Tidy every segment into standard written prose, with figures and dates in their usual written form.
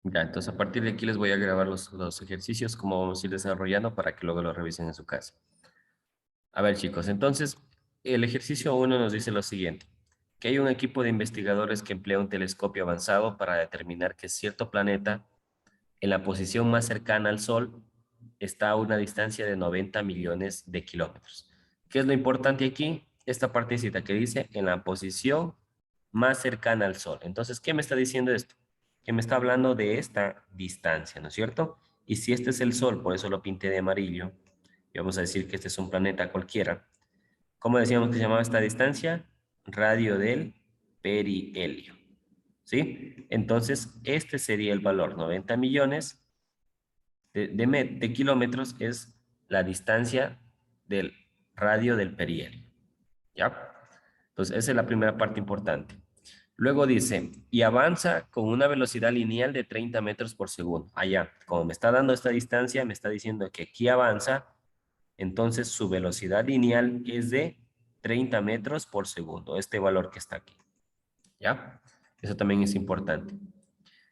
Ya, entonces a partir de aquí les voy a grabar los ejercicios, como vamos a ir desarrollando para que luego lo revisen en su casa. A ver, chicos, entonces el ejercicio 1 nos dice lo siguiente, que hay un equipo de investigadores que emplea un telescopio avanzado para determinar que cierto planeta en la posición más cercana al Sol está a una distancia de 90 millones de kilómetros. ¿Qué es lo importante aquí? Esta partecita que dice en la posición más cercana al Sol. Entonces, ¿qué me está diciendo esto? Que me está hablando de esta distancia, ¿no es cierto? Y si este es el Sol, por eso lo pinté de amarillo, y vamos a decir que este es un planeta cualquiera. ¿Cómo decíamos que se llamaba esta distancia? Radio del perihelio. ¿Sí? Entonces, este sería el valor, 90 millones de kilómetros es la distancia del radio del perihelio. ¿Ya? Entonces, esa es la primera parte importante. Luego dice, y avanza con una velocidad lineal de 30 metros por segundo. Allá, como me está dando esta distancia, me está diciendo que aquí avanza, entonces su velocidad lineal es de 30 metros por segundo, este valor que está aquí. ¿Ya? Eso también es importante.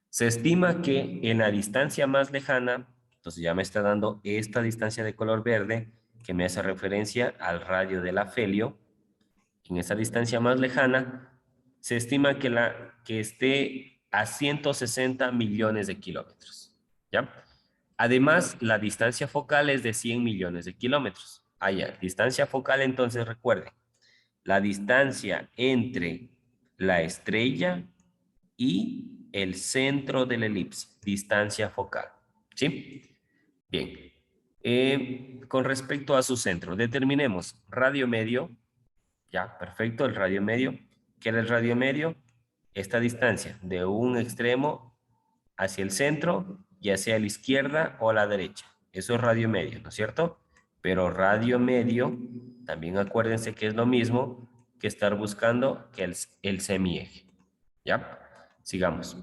Se estima que en la distancia más lejana, entonces ya me está dando esta distancia de color verde, que me hace referencia al radio del afelio. En esa distancia más lejana, se estima que esté a 160 millones de kilómetros. ¿Ya? Además, la distancia focal es de 100 millones de kilómetros. Allá, distancia focal, entonces recuerden, la distancia entre la estrella y el centro de la elipse, distancia focal. ¿Sí? Bien. Con respecto a su centro, determinemos radio medio. Ya, perfecto, el radio medio. ¿Qué era el radio medio? Esta distancia de un extremo hacia el centro y hacia la izquierda o la derecha. Eso es radio medio, ¿no es cierto? Pero radio medio, también acuérdense que es lo mismo que estar buscando que el semieje. ¿Ya? Sigamos.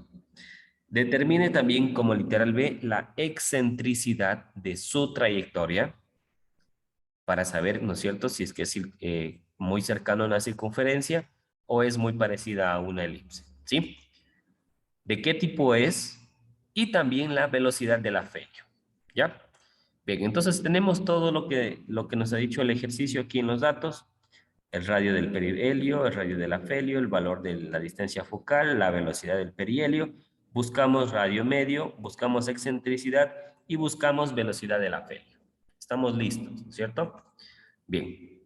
Determine también como literal B la excentricidad de su trayectoria para saber, ¿no es cierto?, si es que es muy cercano a una circunferencia o es muy parecida a una elipse, ¿sí? ¿De qué tipo es? Y también la velocidad del afelio, ¿ya? Bien, entonces tenemos todo lo que nos ha dicho el ejercicio aquí en los datos, el radio del perihelio, el radio del afelio, el valor de la distancia focal, la velocidad del perihelio, buscamos radio medio, buscamos excentricidad y buscamos velocidad del afelio. Estamos listos, ¿cierto? Bien.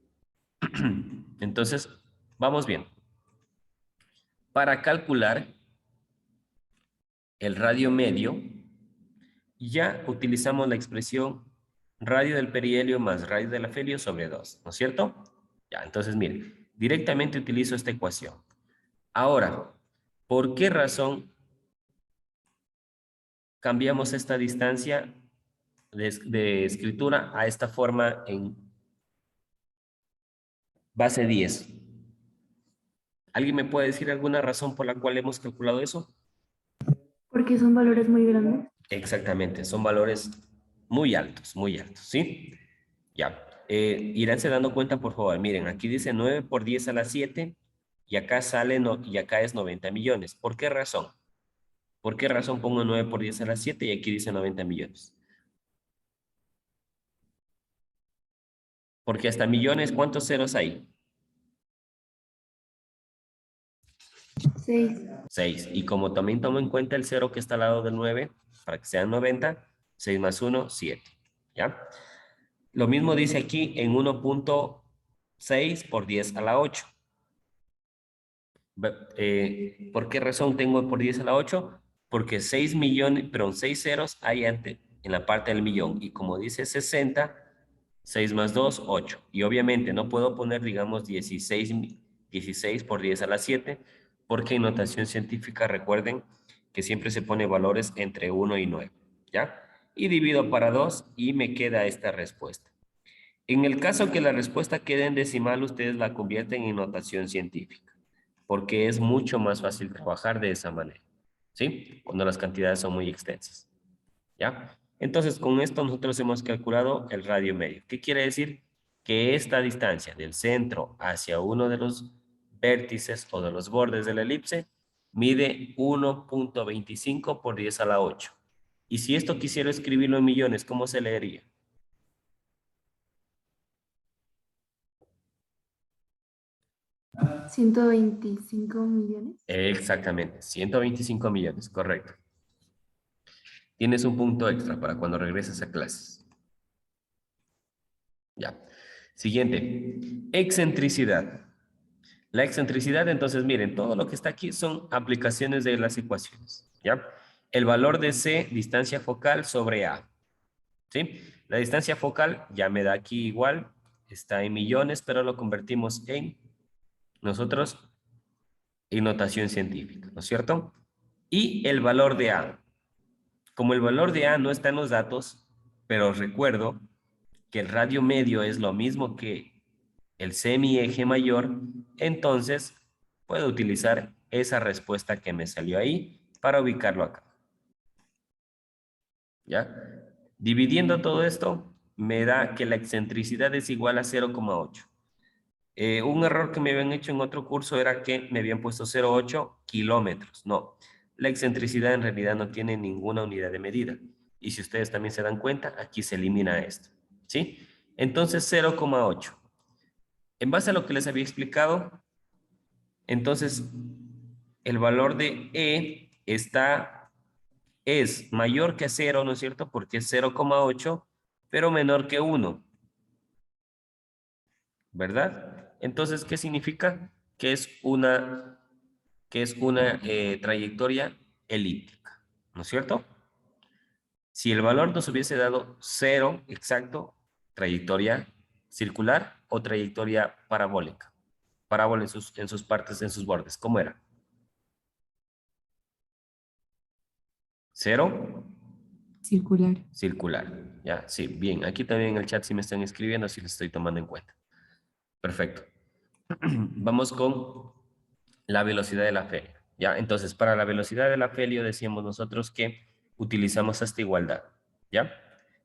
Entonces, vamos bien. Para calcular el radio medio, ya utilizamos la expresión radio del perihelio más radio del afelio sobre 2, ¿no es cierto? Ya, entonces miren, directamente utilizo esta ecuación. Ahora, ¿por qué razón cambiamos esta distancia de escritura a esta forma en base 10? ¿Alguien me puede decir alguna razón por la cual hemos calculado eso? Porque son valores muy grandes. Exactamente, son valores muy altos, ¿sí? Ya, iránse dando cuenta, por favor. Miren, aquí dice 9 por 10 a la 7 y acá sale, y acá es 90 millones. ¿Por qué razón? ¿Por qué razón pongo 9 por 10 a la 7 y aquí dice 90 millones? Porque hasta millones, ¿cuántos ceros hay? 6. 6. Y como también tomo en cuenta el cero que está al lado del 9, para que sean 90, 6 más 1, 7. ¿Ya? Lo mismo dice aquí en 1.6 por 10 a la 8. ¿Por qué razón tengo por 10 a la 8? Porque 6 millones, perdón, 6 ceros hay en la parte del millón. Y como dice 60, 6 más 2, 8. Y obviamente no puedo poner, digamos, 16 por 10 a la 7, porque en notación científica recuerden que siempre se pone valores entre 1 y 9. ¿Ya? Y divido para 2 y me queda esta respuesta. En el caso que la respuesta quede en decimal, ustedes la convierten en notación científica, porque es mucho más fácil trabajar de esa manera, ¿sí? Cuando las cantidades son muy extensas, ¿ya? Entonces, con esto nosotros hemos calculado el radio medio. ¿Qué quiere decir? Que esta distancia del centro hacia uno de los vértices o de los bordes de la elipse mide 1.25 por 10 a la 8. Y si esto quisiera escribirlo en millones, ¿cómo se leería? 125 millones. Exactamente, 125 millones, correcto. Tienes un punto extra para cuando regreses a clases. Ya. Siguiente, excentricidad. La excentricidad, entonces, miren, todo lo que está aquí son aplicaciones de las ecuaciones, ¿ya? El valor de C, distancia focal sobre A, ¿sí? La distancia focal ya me da aquí igual, está en millones, pero lo convertimos en nosotros en notación científica, ¿no es cierto? Y el valor de A. Como el valor de A no está en los datos, pero recuerdo que el radio medio es lo mismo que el semieje mayor, entonces puedo utilizar esa respuesta que me salió ahí para ubicarlo acá. ¿Ya? Dividiendo todo esto, me da que la excentricidad es igual a 0,8. Un error que me habían hecho en otro curso era que me habían puesto 0,8 kilómetros. No, la excentricidad en realidad no tiene ninguna unidad de medida. Y si ustedes también se dan cuenta, aquí se elimina esto. ¿Sí? Entonces 0,8. En base a lo que les había explicado, entonces el valor de E es mayor que 0, ¿no es cierto? Porque es 0,8, pero menor que 1, ¿verdad? Entonces, ¿qué significa? Que es una trayectoria elíptica, ¿no es cierto? Si el valor nos hubiese dado 0 exacto, trayectoria circular o trayectoria parabólica. Parábola en sus partes, en sus bordes. ¿Cómo era? 0 Circular. circular. Ya, sí, bien. Aquí también en el chat sí me están escribiendo, así les estoy tomando en cuenta. Perfecto. Vamos con la velocidad de la Felio. ¿Ya? Entonces, para la velocidad de la Felio decíamos nosotros que utilizamos esta igualdad. ¿Ya?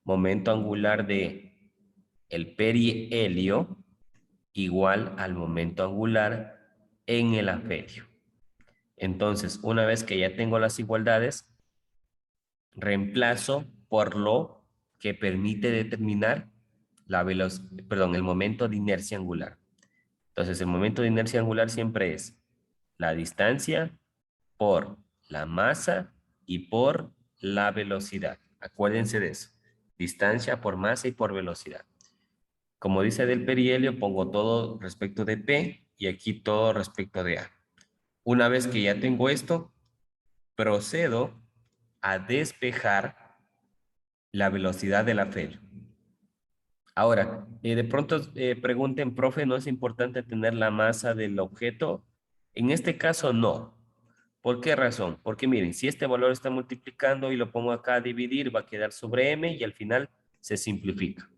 Momento angular de el perihelio igual al momento angular en el afelio. Entonces, una vez que ya tengo las igualdades, reemplazo por lo que permite determinar el momento de inercia angular. Entonces, el momento de inercia angular siempre es la distancia por la masa y por la velocidad. Acuérdense de eso. Distancia por masa y por velocidad. Como dice del perihelio, pongo todo respecto de P y aquí todo respecto de A. Una vez que ya tengo esto, procedo a despejar la velocidad de la Felio. Ahora, de pronto pregunten, profe, ¿no es importante tener la masa del objeto? En este caso, no. ¿Por qué razón? Porque miren, si este valor está multiplicando y lo pongo acá a dividir, va a quedar sobre m y al final se simplifica.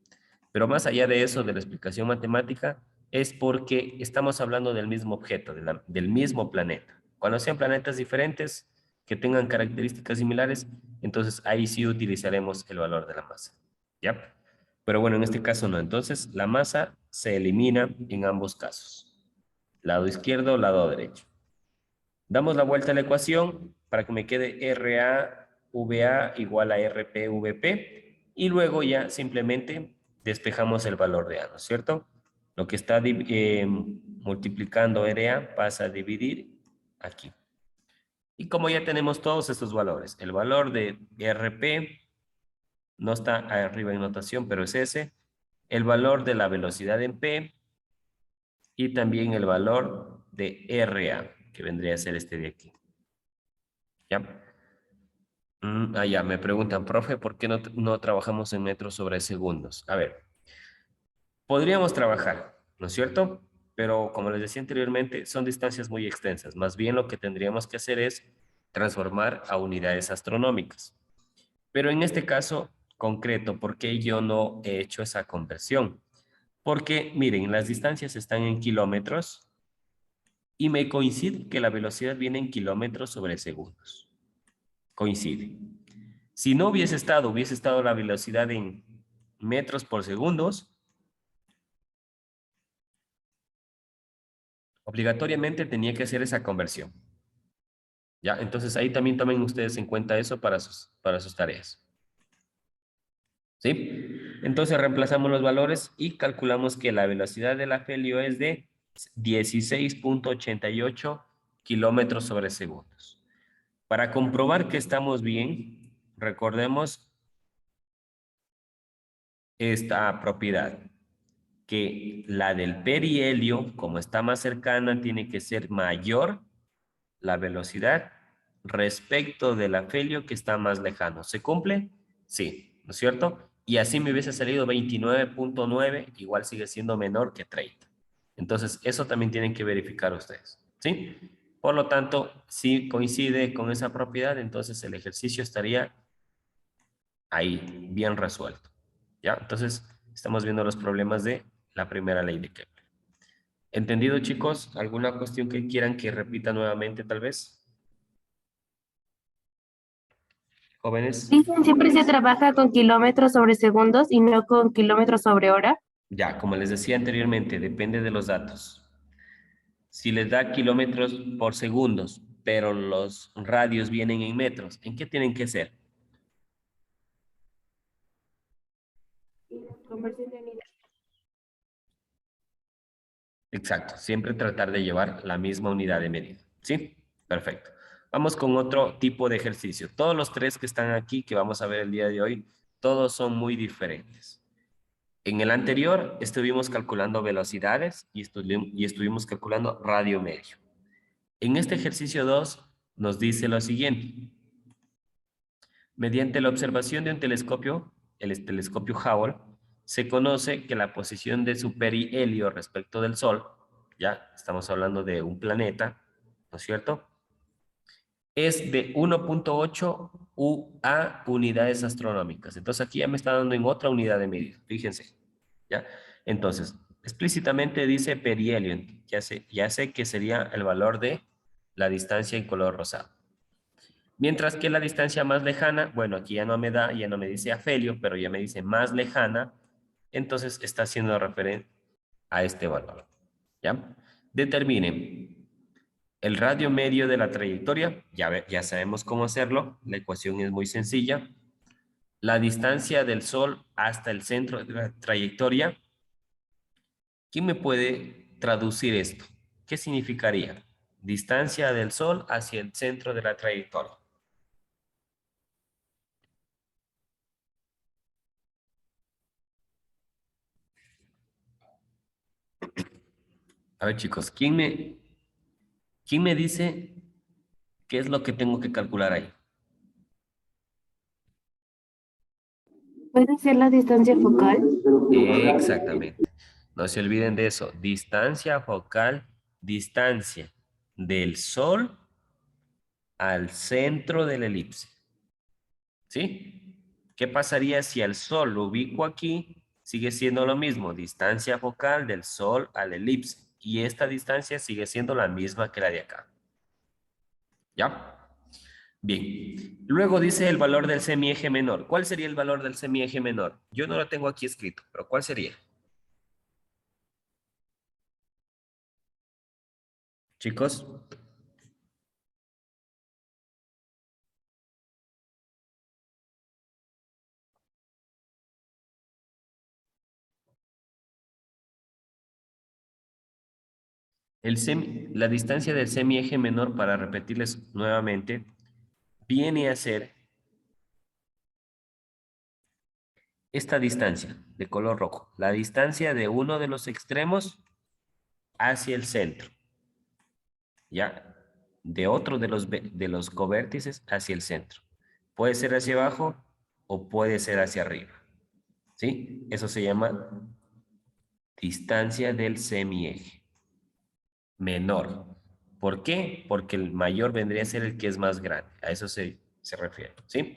Pero más allá de eso, de la explicación matemática, es porque estamos hablando del mismo objeto, del mismo planeta. Cuando sean planetas diferentes, que tengan características similares, entonces ahí sí utilizaremos el valor de la masa. ¿Ya? Pero bueno, en este caso no. Entonces, la masa se elimina en ambos casos. Lado izquierdo, lado derecho. Damos la vuelta a la ecuación para que me quede RA igual a RP y luego ya simplemente despejamos el valor de A, ¿no es cierto? Lo que está multiplicando RA pasa a dividir aquí. Y como ya tenemos todos estos valores, el valor de RP no está arriba en notación, pero es ese, el valor de la velocidad en P y también el valor de RA, que vendría a ser este de aquí. ¿Ya? Ya, me preguntan, profe, ¿por qué no trabajamos en metros sobre segundos? A ver, podríamos trabajar, ¿no es cierto? Pero como les decía anteriormente, son distancias muy extensas. Más bien lo que tendríamos que hacer es transformar a unidades astronómicas. Pero en este caso concreto, ¿por qué yo no he hecho esa conversión? Porque, miren, las distancias están en kilómetros y me coincide que la velocidad viene en kilómetros sobre segundos. Coincide. Si no hubiese estado la velocidad en metros por segundos, obligatoriamente tenía que hacer esa conversión. ¿Ya? Entonces ahí también tomen ustedes en cuenta eso para sus tareas. ¿Sí? Entonces reemplazamos los valores y calculamos que la velocidad del afelio es de 16.88 kilómetros sobre segundos. Para comprobar que estamos bien, recordemos esta propiedad, que la del perihelio, como está más cercana, tiene que ser mayor la velocidad respecto del afelio que está más lejano. ¿Se cumple? Sí, ¿no es cierto? Y así me hubiese salido 29.9, igual sigue siendo menor que 30. Entonces, eso también tienen que verificar ustedes, ¿sí? Por lo tanto, si coincide con esa propiedad, entonces el ejercicio estaría ahí, bien resuelto, ¿ya? Entonces, estamos viendo los problemas de la primera ley de Kepler. ¿Entendido, chicos? ¿Alguna cuestión que quieran que repita nuevamente, tal vez? Jóvenes. Dicen, siempre se trabaja con kilómetros sobre segundos y no con kilómetros sobre hora. Ya, como les decía anteriormente, depende de los datos. Si les da kilómetros por segundos, pero los radios vienen en metros, ¿en qué tienen que ser? Conversión de unidad. Exacto, siempre tratar de llevar la misma unidad de medida. ¿Sí? Perfecto. Vamos con otro tipo de ejercicio. Todos los tres que están aquí, que vamos a ver el día de hoy, todos son muy diferentes. En el anterior estuvimos calculando velocidades y estuvimos calculando radio medio. En este ejercicio 2 nos dice lo siguiente. Mediante la observación de un telescopio, el telescopio Hubble, se conoce que la posición de su perihelio respecto del Sol, ya estamos hablando de un planeta, ¿no es cierto? Es de 1.8 UA unidades astronómicas. Entonces aquí ya me está dando en otra unidad de medida, fíjense, ¿ya? Entonces, explícitamente dice perihelio, ya sé que sería el valor de la distancia en color rosado. Mientras que la distancia más lejana, bueno, aquí ya no me dice afelio, pero ya me dice más lejana, entonces está haciendo referencia a este valor. ¿Ya? Determinen el radio medio de la trayectoria, ya sabemos cómo hacerlo, la ecuación es muy sencilla. La distancia del Sol hasta el centro de la trayectoria. ¿Quién me puede traducir esto? ¿Qué significaría? Distancia del Sol hacia el centro de la trayectoria. A ver, chicos, ¿quién me dice qué es lo que tengo que calcular ahí? ¿Puede ser la distancia focal? Exactamente. No se olviden de eso. Distancia focal, distancia del Sol al centro de la elipse. ¿Sí? ¿Qué pasaría si al Sol lo ubico aquí? Sigue siendo lo mismo, distancia focal del Sol a la elipse. Y esta distancia sigue siendo la misma que la de acá. ¿Ya? Bien. Luego dice el valor del semieje menor. ¿Cuál sería el valor del semieje menor? Yo no lo tengo aquí escrito, pero ¿cuál sería? Chicos, la distancia del semieje menor, para repetirles nuevamente, viene a ser esta distancia de color rojo, la distancia de uno de los extremos hacia el centro, ¿ya? De otro de los covértices hacia el centro. Puede ser hacia abajo o puede ser hacia arriba, ¿sí? Eso se llama distancia del semieje menor. ¿Por qué? Porque el mayor vendría a ser el que es más grande. A eso se refiere, ¿sí?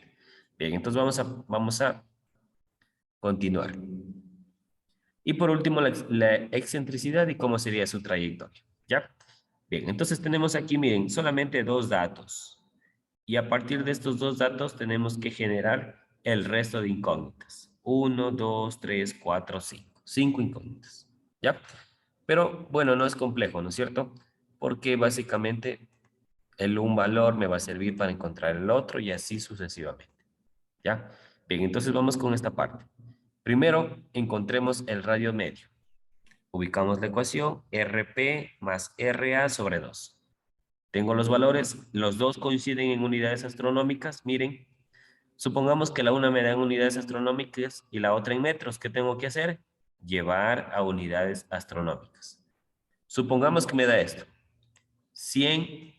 Bien, entonces vamos a continuar. Y por último, la excentricidad y cómo sería su trayectoria, ¿ya? Bien, entonces tenemos aquí, miren, solamente dos datos. Y a partir de estos dos datos tenemos que generar el resto de incógnitas. 1, 2, 3, 4, 5. 5 incógnitas, ¿ya? Pero bueno, no es complejo, ¿no es cierto? Porque básicamente un valor me va a servir para encontrar el otro y así sucesivamente. ¿Ya? Bien, entonces vamos con esta parte. Primero, encontremos el radio medio. Ubicamos la ecuación RP más RA sobre 2. Tengo los valores, los dos coinciden en unidades astronómicas. Miren, supongamos que la una me da en unidades astronómicas y la otra en metros. ¿Qué tengo que hacer? Llevar a unidades astronómicas. Supongamos que me da esto. 100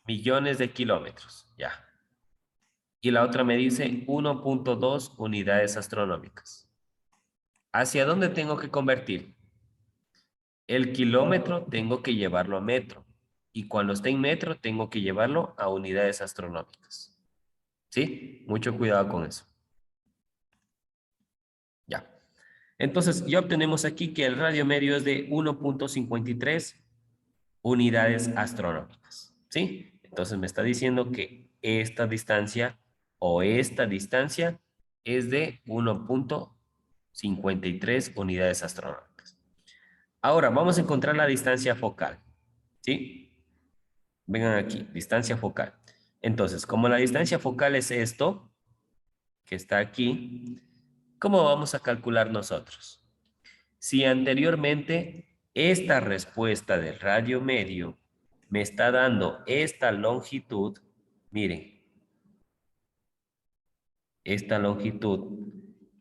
millones de kilómetros. Ya. Y la otra me dice 1.2 unidades astronómicas. ¿Hacia dónde tengo que convertir? El kilómetro tengo que llevarlo a metro. Y cuando esté en metro, tengo que llevarlo a unidades astronómicas. ¿Sí? Mucho cuidado con eso. Ya. Entonces, ya obtenemos aquí que el radio medio es de 1.53 unidades astronómicas. ¿Sí? Entonces me está diciendo que esta distancia o esta distancia es de 1.53 unidades astronómicas. Ahora, vamos a encontrar la distancia focal. ¿Sí? Vengan aquí, distancia focal. Entonces, como la distancia focal es esto, que está aquí, ¿cómo vamos a calcular nosotros? Si anteriormente esta respuesta del radio medio me está dando esta longitud, miren, esta longitud,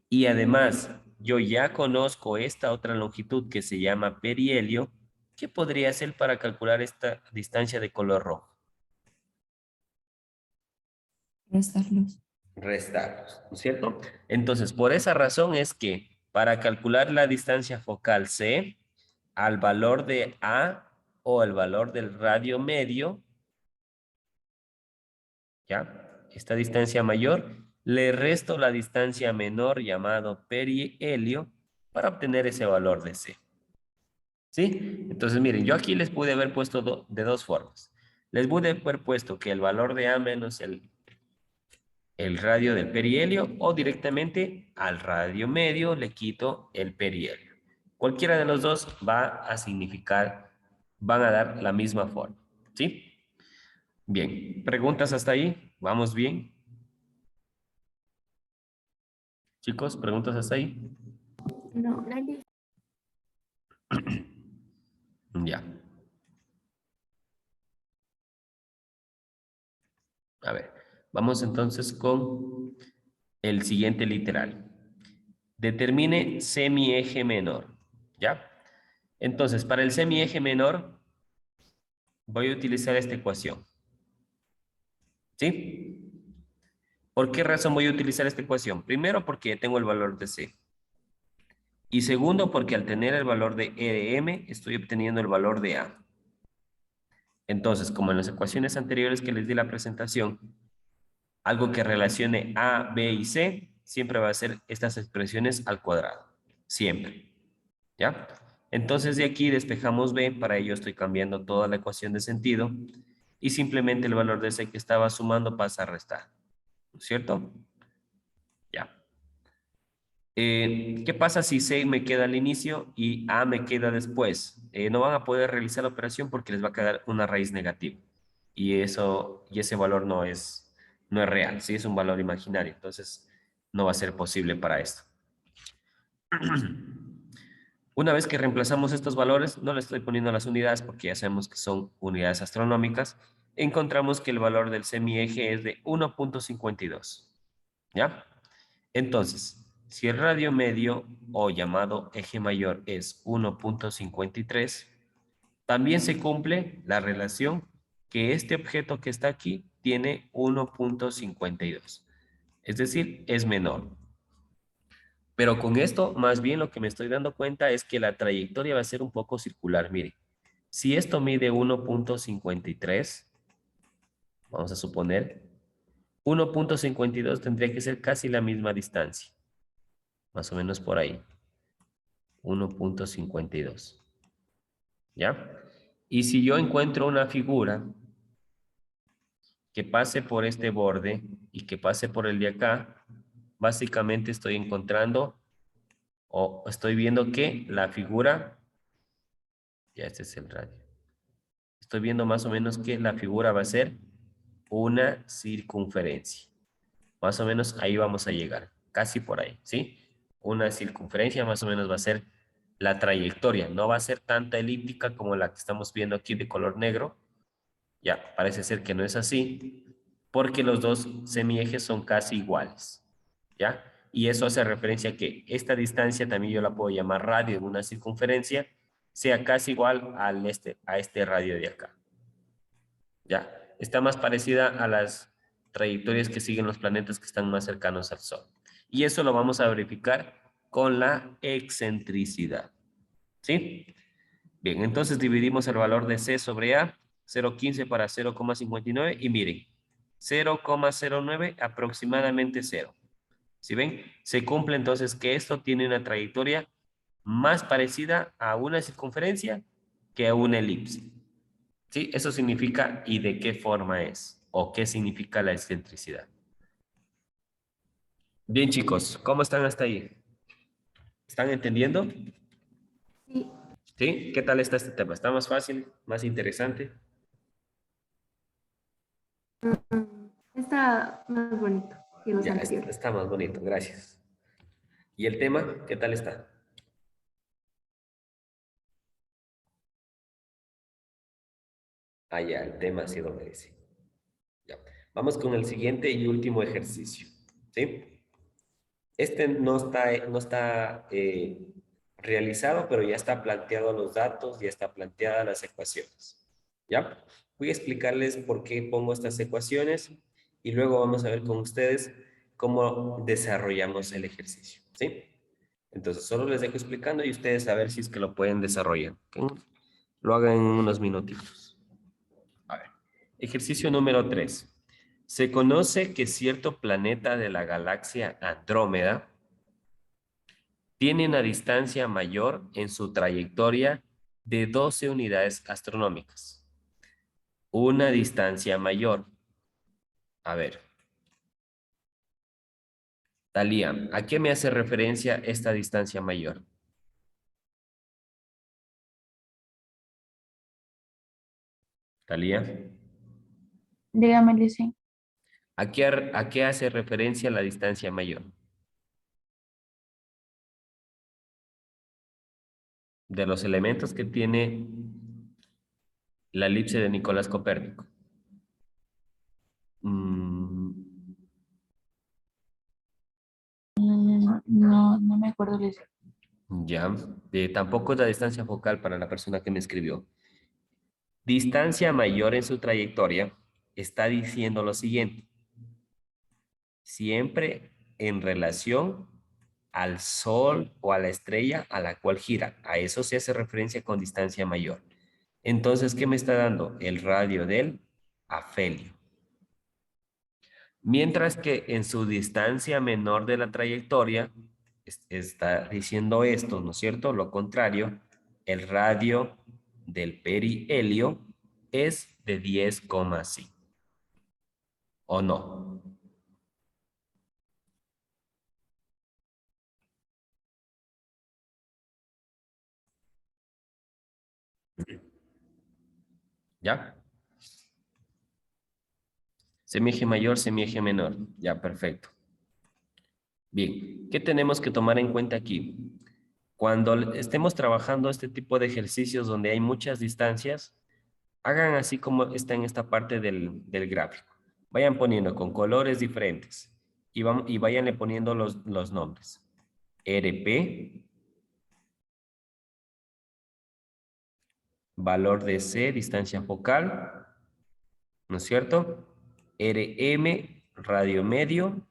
y además yo ya conozco esta otra longitud que se llama perihelio, ¿qué podría hacer para calcular esta distancia de color rojo? Restarlos. Restarlos, ¿no es cierto? Entonces, por esa razón es que para calcular la distancia focal C, al valor de A o el valor del radio medio, ¿ya? Esta distancia mayor, le resto la distancia menor llamado perihelio para obtener ese valor de C. ¿Sí? Entonces, miren, yo aquí les pude haber puesto de dos formas. Les pude haber puesto que el valor de A menos el radio del perihelio o directamente al radio medio le quito el perihelio. Cualquiera de los dos va a significar, van a dar la misma forma. ¿Sí? Bien, ¿preguntas hasta ahí? ¿Vamos bien? Chicos, ¿preguntas hasta ahí? No. Ya. A ver, vamos entonces con el siguiente literal. Determine semieje menor. ¿Ya? Entonces, para el semieje menor, voy a utilizar esta ecuación. ¿Sí? ¿Por qué razón voy a utilizar esta ecuación? Primero, porque tengo el valor de C. Y segundo, porque al tener el valor de E de M, estoy obteniendo el valor de A. Entonces, como en las ecuaciones anteriores que les di la presentación, algo que relacione A, B y C, siempre va a ser estas expresiones al cuadrado. Siempre. ¿Ya? Entonces, de aquí despejamos B. Para ello estoy cambiando toda la ecuación de sentido. Y simplemente el valor de C que estaba sumando pasa a restar. ¿No es cierto? Ya. ¿Qué pasa si C me queda al inicio y A me queda después? No van a poder realizar la operación porque les va a quedar una raíz negativa. Y ese valor no es real, sí es un valor imaginario. Entonces, no va a ser posible para esto. Una vez que reemplazamos estos valores, no le estoy poniendo las unidades porque ya sabemos que son unidades astronómicas, encontramos que el valor del semieje es de 1.52. ¿Ya? Entonces, si el radio medio o llamado eje mayor es 1.53, también se cumple la relación que este objeto que está aquí tiene 1.52. Es decir, es menor. Pero con esto, más bien lo que me estoy dando cuenta es que la trayectoria va a ser un poco circular. Miren, si esto mide 1.53, vamos a suponer, 1.52 tendría que ser casi la misma distancia. Más o menos por ahí. 1.52. ¿Ya? Y si yo encuentro una figura que pase por este borde y que pase por el de acá, básicamente estoy encontrando o estoy viendo que la figura, ya este es el radio, estoy viendo más o menos que la figura va a ser una circunferencia. Más o menos ahí vamos a llegar, casi por ahí, ¿sí? Una circunferencia más o menos va a ser la trayectoria. No va a ser tanta elíptica como la que estamos viendo aquí de color negro. Ya, parece ser que no es así, porque los dos semiejes son casi iguales, ¿ya? Y eso hace referencia a que esta distancia también yo la puedo llamar radio en una circunferencia, sea casi igual a este radio de acá, ¿ya? Está más parecida a las trayectorias que siguen los planetas que están más cercanos al Sol. Y eso lo vamos a verificar con la excentricidad, ¿sí? Bien, entonces dividimos el valor de C sobre A, 0,15 para 0,59 y miren, 0,09 aproximadamente 0. ¿Sí ven? Se cumple entonces que esto tiene una trayectoria más parecida a una circunferencia que a una elipse. ¿Sí? Eso significa y de qué forma es o qué significa la excentricidad. Bien, chicos, ¿cómo están hasta ahí? ¿Están entendiendo? Sí. ¿Sí? ¿Qué tal está este tema? ¿Está más fácil, más interesante? Está más bonito que los Ya, anteriores. está más bonito, gracias. ¿Y el tema? ¿Qué tal está? Ah, ya, el tema sí lo merece. Ya. Vamos con el siguiente y último ejercicio. ¿Sí? Este no está realizado, pero ya está planteado los datos, ya está planteadas las ecuaciones. ¿Ya? Voy a explicarles por qué pongo estas ecuaciones y luego vamos a ver con ustedes cómo desarrollamos el ejercicio. ¿Sí? Entonces, solo les dejo explicando y ustedes a ver si es que lo pueden desarrollar. ¿Ok? Lo hagan en unos minutitos. A ver. Ejercicio número 3. Se conoce que cierto planeta de la galaxia Andrómeda tiene una distancia mayor en su trayectoria de 12 unidades astronómicas. Una distancia mayor. A ver, Talía, ¿a qué me hace referencia esta distancia mayor? Talía, Dígame, sí. ¿a qué hace referencia la distancia mayor? De los elementos que tiene la elipse de Nicolás Copérnico. Mm, No, no me acuerdo, Leslie. ya, tampoco es la distancia focal para la persona que me escribió. Distancia mayor en su trayectoria está diciendo lo siguiente. Siempre en relación al Sol o a la estrella a la cual gira. A eso se hace referencia con distancia mayor. Entonces, ¿qué me está dando? El radio del afelio. Mientras que en su distancia menor de la trayectoria, está diciendo esto, ¿no es cierto? Lo contrario, el radio del perihelio es de 10,5. ¿O no? ¿Ya? Semieje mayor, semieje menor. Ya, perfecto. Bien, ¿qué tenemos que tomar en cuenta aquí? Cuando estemos trabajando este tipo de ejercicios donde hay muchas distancias, hagan así como está en esta parte del gráfico. Vayan poniendo con colores diferentes y váyanle poniendo los nombres. RP, valor de C, distancia focal, ¿no es cierto? RM, radio medio,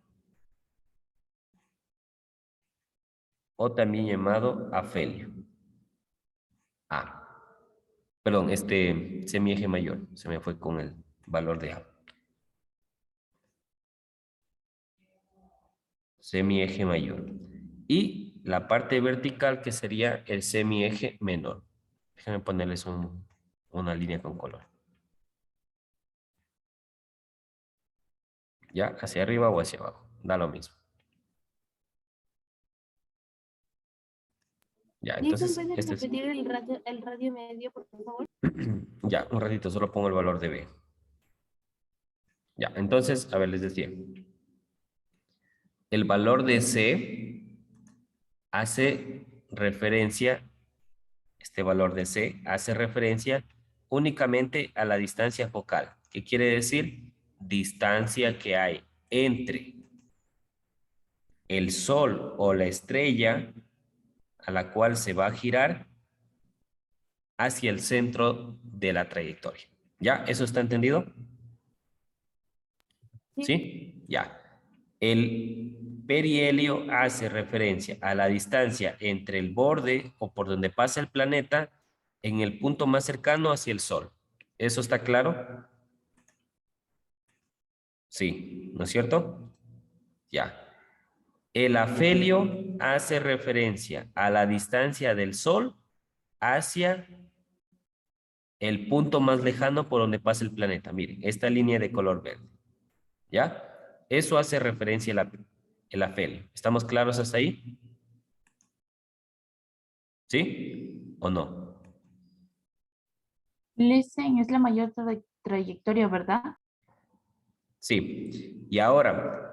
o también llamado afelio. Perdón, semieje mayor, se me fue con el valor de A. Semieje mayor. Y la parte vertical que sería el semieje menor. Déjenme ponerles una línea con color. ¿Ya? Hacia arriba o hacia abajo. Da lo mismo. Ya, Nilson, entonces, ¿puedes este es... repetir el radio medio, por favor? Ya, un ratito, solo pongo el valor de B. Ya, entonces, a ver, les decía. El valor de C hace referencia, este valor de C hace referencia únicamente a la distancia focal. ¿Qué quiere decir? Distancia que hay entre el Sol o la estrella a la cual se va a girar hacia el centro de la trayectoria. ¿Ya? ¿Eso está entendido? Sí. ¿Sí? Ya. El perihelio hace referencia a la distancia entre el borde o por donde pasa el planeta en el punto más cercano hacia el Sol. ¿Eso está claro? Sí, ¿no es cierto? Ya. El afelio hace referencia a la distancia del Sol hacia el punto más lejano por donde pasa el planeta. Miren, esta línea de color verde. ¿Ya? Eso hace referencia el afelio. ¿Estamos claros hasta ahí? ¿Sí? ¿O no? Listen es la mayor trayectoria, ¿verdad? Sí. Y ahora,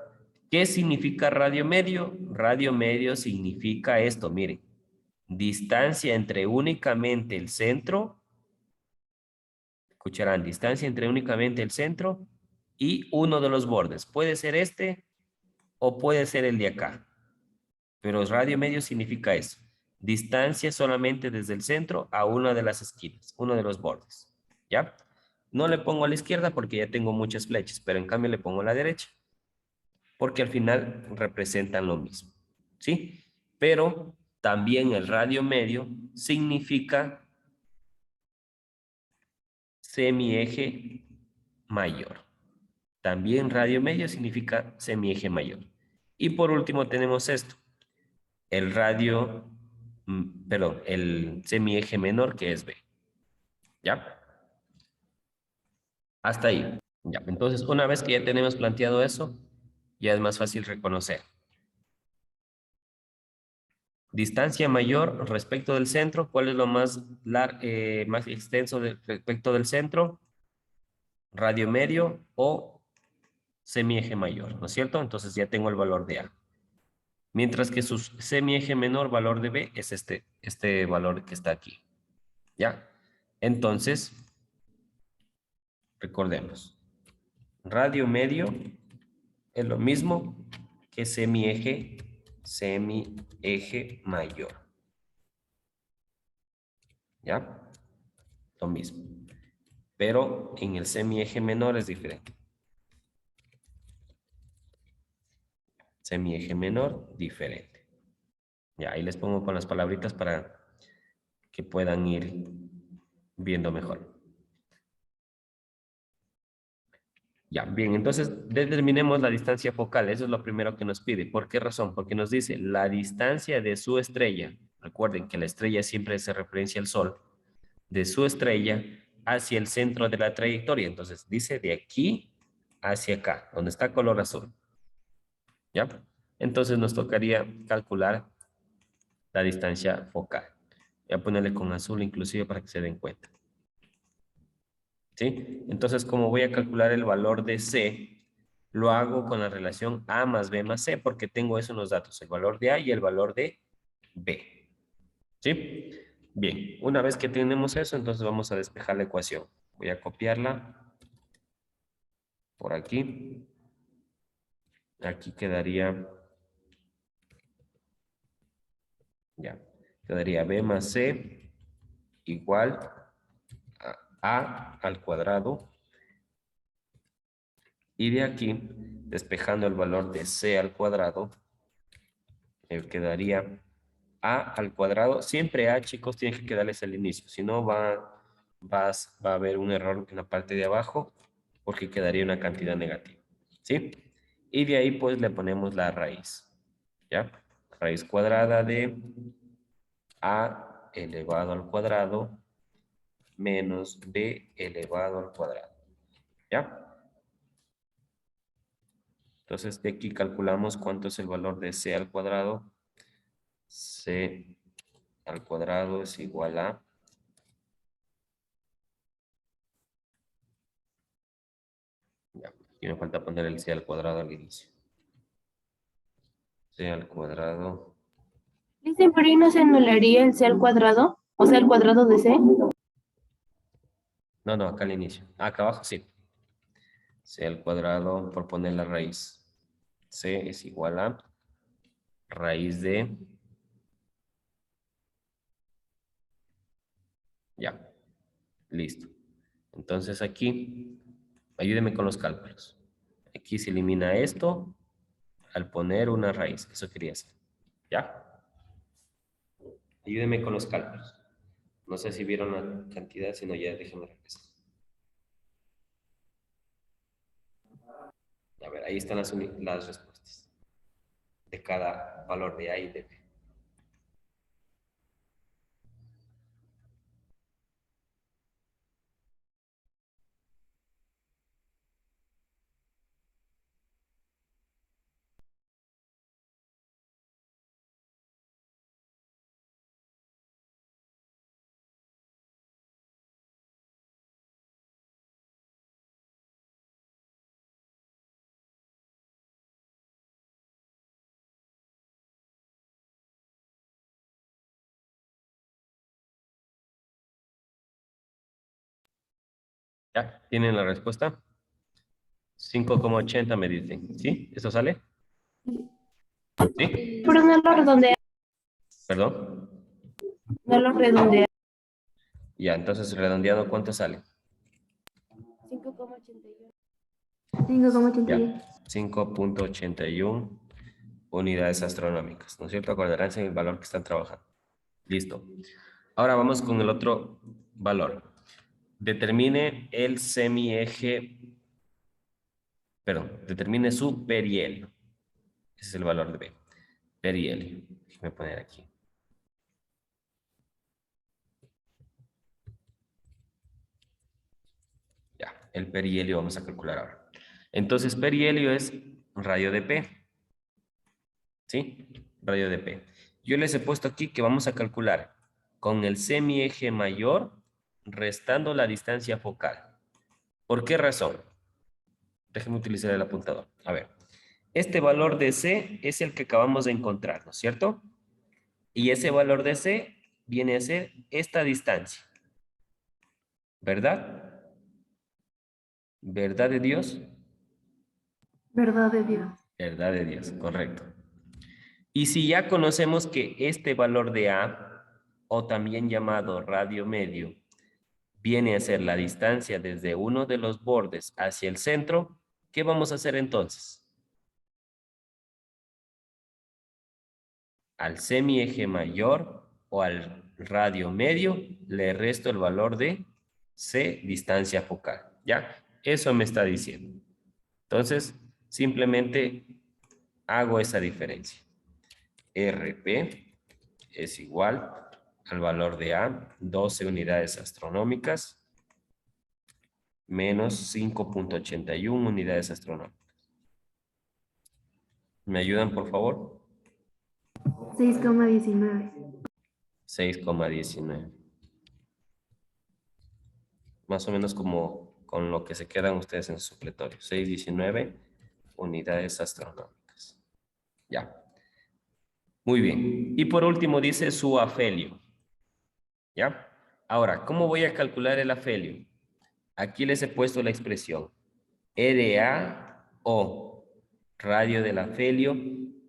¿qué significa radio medio? Radio medio significa esto, miren. Distancia entre únicamente el centro, escucharán, distancia entre únicamente el centro y uno de los bordes. Puede ser este o puede ser el de acá. Pero radio medio significa eso. Distancia solamente desde el centro a una de las esquinas, uno de los bordes. ¿Ya? No le pongo a la izquierda porque ya tengo muchas flechas, pero en cambio le pongo a la derecha. Porque al final representan lo mismo. ¿Sí? Pero también el radio medio significa semieje mayor. También radio medio significa semieje mayor. Y por último tenemos esto. El radio, perdón, el semieje menor que es B. ¿Ya? Hasta ahí. Ya. Entonces, una vez que ya tenemos planteado eso, ya es más fácil reconocer. Distancia mayor respecto del centro. ¿Cuál es lo más extenso respecto del centro? Radio medio o semieje mayor, ¿no es cierto? Entonces ya tengo el valor de A. Mientras que su semieje menor, valor de B, es este valor que está aquí. ¿Ya? Entonces, recordemos. Radio medio es lo mismo que semieje mayor. ¿Ya? Lo mismo. Pero en el semieje menor es diferente. Semieje menor, diferente. Ya, ahí les pongo con las palabritas para que puedan ir viendo mejor. Ya, bien, entonces determinemos la distancia focal. Eso es lo primero que nos pide. ¿Por qué razón? Porque nos dice la distancia de su estrella. Recuerden que la estrella siempre hace referencia al Sol. De su estrella hacia el centro de la trayectoria. Entonces dice de aquí hacia acá, donde está color azul. ¿Ya? Entonces nos tocaría calcular la distancia focal. Voy a ponerle con azul inclusive para que se den cuenta. ¿Sí? Entonces, como voy a calcular el valor de C, lo hago con la relación A más B más C, porque tengo eso en los datos, el valor de A y el valor de B. ¿Sí? Bien, una vez que tenemos eso, entonces vamos a despejar la ecuación. Voy a copiarla por aquí. Aquí quedaría, ya, quedaría B más C igual a al cuadrado. Y de aquí, despejando el valor de C al cuadrado, me quedaría A al cuadrado. Siempre A, chicos, tiene que quedarles al inicio. Si no, va a haber un error en la parte de abajo porque quedaría una cantidad negativa. ¿Sí? Y de ahí, pues, le ponemos la raíz. ¿Ya? Raíz cuadrada de A elevado al cuadrado menos B elevado al cuadrado. ¿Ya? Entonces, de aquí calculamos cuánto es el valor de C al cuadrado. C al cuadrado es igual a... Ya, aquí me falta poner el c al cuadrado al inicio. C al cuadrado. Dicen, pero ahí no se anularía el c al cuadrado, o sea, el cuadrado de c. No, acá al inicio. Acá abajo sí. C al cuadrado por poner la raíz. C es igual a raíz de... Ya, listo. Entonces aquí, ayúdeme con los cálculos. Aquí se elimina esto al poner una raíz. Eso quería hacer. ¿Ya? Ayúdeme con los cálculos. No sé si vieron la cantidad, si no ya déjenme regresar. A ver, ahí están las respuestas de cada valor de A y de B. ¿Ya? ¿Tienen la respuesta? 5,80 me dicen. ¿Sí? ¿Eso sale? ¿Sí? Pero no lo redondea, ¿Perdón? no lo redondea. Ya, entonces redondeado, ¿cuánto sale? 5,81. 5,81. Ya, 5,81 unidades astronómicas, ¿no es cierto? Acordarán en el valor que están trabajando. Listo. Ahora vamos con el otro valor. Determine el semieje, perdón, determine su perihelio. Ese es el valor de B. Perihelio. Déjame poner aquí. Ya, el perihelio vamos a calcular ahora. Entonces, perihelio es radio de P. ¿Sí? Radio de P. Yo les he puesto aquí que vamos a calcular con el semieje mayor restando la distancia focal. ¿Por qué razón? Déjenme utilizar el apuntador. A ver, este valor de C es el que acabamos de encontrar, ¿no es cierto? Y ese valor de C viene a ser esta distancia. ¿Verdad? ¿Verdad de Dios? Verdad de Dios. Verdad de Dios, correcto. Y si ya conocemos que este valor de A, o también llamado radio medio, viene a ser la distancia desde uno de los bordes hacia el centro, ¿qué vamos a hacer entonces? Al semieje mayor o al radio medio le resto el valor de C, distancia focal. ¿Ya? Eso me está diciendo. Entonces, simplemente hago esa diferencia. RP es igual al valor de A, 12 unidades astronómicas, menos 5,81 unidades astronómicas. ¿Me ayudan, por favor? 6,19. 6,19. Más o menos como con lo que se quedan ustedes en su supletorio. 6,19 unidades astronómicas. Ya. Muy bien. Y por último dice su afelio. ¿Ya? Ahora, ¿cómo voy a calcular el afelio? Aquí les he puesto la expresión RA o radio del afelio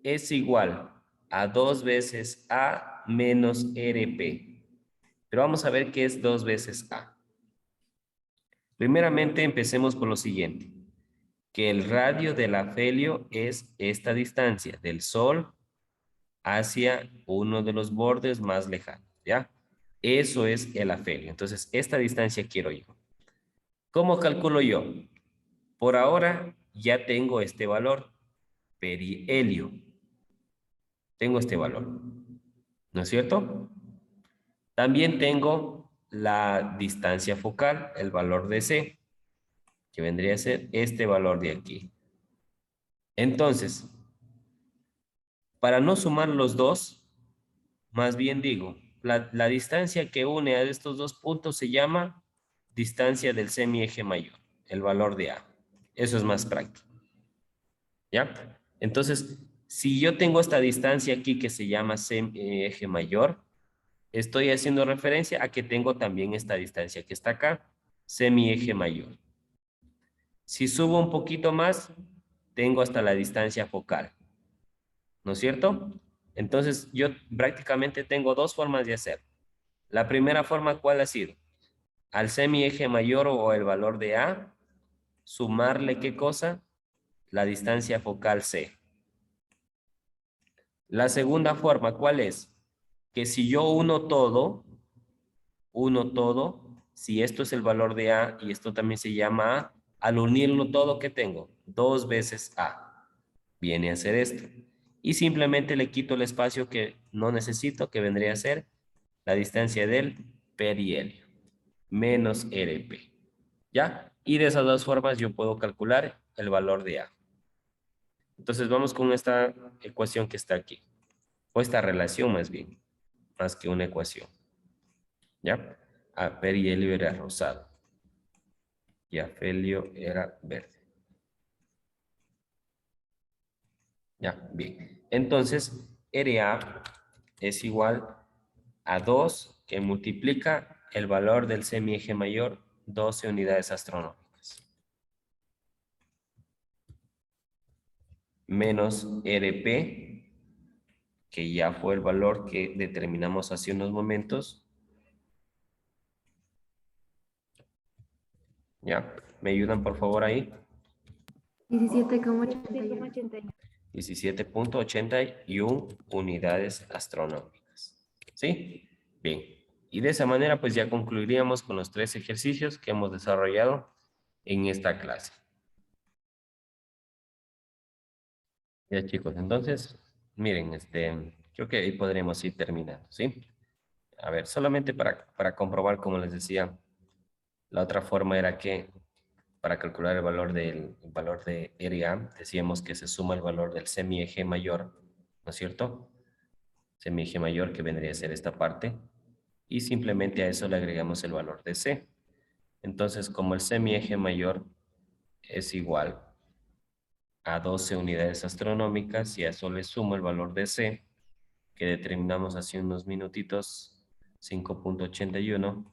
es igual a 2 veces A menos RP. Pero vamos a ver qué es 2 veces A. Primeramente empecemos por lo siguiente, que el radio del afelio es esta distancia del Sol hacia uno de los bordes más lejanos, ¿ya? Eso es el afelio. Entonces, esta distancia quiero yo. ¿Cómo calculo yo? Por ahora ya tengo este valor, perihelio. Tengo este valor, ¿no es cierto? También tengo la distancia focal, el valor de C, que vendría a ser este valor de aquí. Entonces, para no sumar los dos, más bien digo, la distancia que une a estos dos puntos se llama distancia del semieje mayor, el valor de A. Eso es más práctico. ¿Ya? Entonces, si yo tengo esta distancia aquí que se llama semieje mayor, estoy haciendo referencia a que tengo también esta distancia que está acá, semieje mayor. Si subo un poquito más, tengo hasta la distancia focal. ¿No es cierto? Entonces, yo prácticamente tengo dos formas de hacer. La primera forma, ¿cuál ha sido? Al semieje mayor o el valor de A, sumarle ¿qué cosa? La distancia focal C. La segunda forma, ¿cuál es? Que si yo uno todo, si esto es el valor de A y esto también se llama A, al unirlo todo, ¿qué tengo? 2 veces A. Viene a ser esto. Y simplemente le quito el espacio que no necesito, que vendría a ser la distancia del perihelio, menos RP. ¿Ya? Y de esas dos formas yo puedo calcular el valor de A. Entonces vamos con esta ecuación que está aquí. O esta relación más bien, más que una ecuación. ¿Ya? A perihelio era rosado. Y afelio era verde. Ya, bien. Entonces, RA es igual a 2 que multiplica el valor del semieje mayor 12 unidades astronómicas. Menos RP, que ya fue el valor que determinamos hace unos momentos. ¿Ya? ¿Me ayudan por favor ahí? 17,81. 17.81 unidades astronómicas. ¿Sí? Bien. Y de esa manera pues ya concluiríamos con los 3 ejercicios que hemos desarrollado en esta clase. Ya chicos, entonces, miren, creo que ahí podremos ir terminando, ¿sí? A ver, solamente para comprobar, como les decía, la otra forma era que para calcular el valor de RA, decíamos que se suma el valor del semieje mayor, ¿no es cierto? Semieje mayor que vendría a ser esta parte, y simplemente a eso le agregamos el valor de C. Entonces, como el semieje mayor es igual a 12 unidades astronómicas, y a eso le sumo el valor de C, que determinamos hace unos minutitos, 5.81,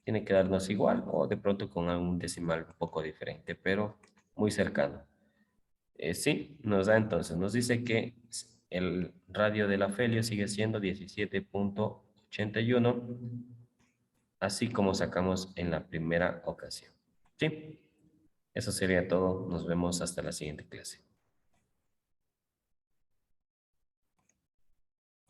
tiene que darnos igual, o de pronto con algún decimal un poco diferente, pero muy cercano. Sí, nos da entonces, nos dice que el radio del afelio sigue siendo 17.81, así como sacamos en la primera ocasión. Sí, eso sería todo. Nos vemos hasta la siguiente clase.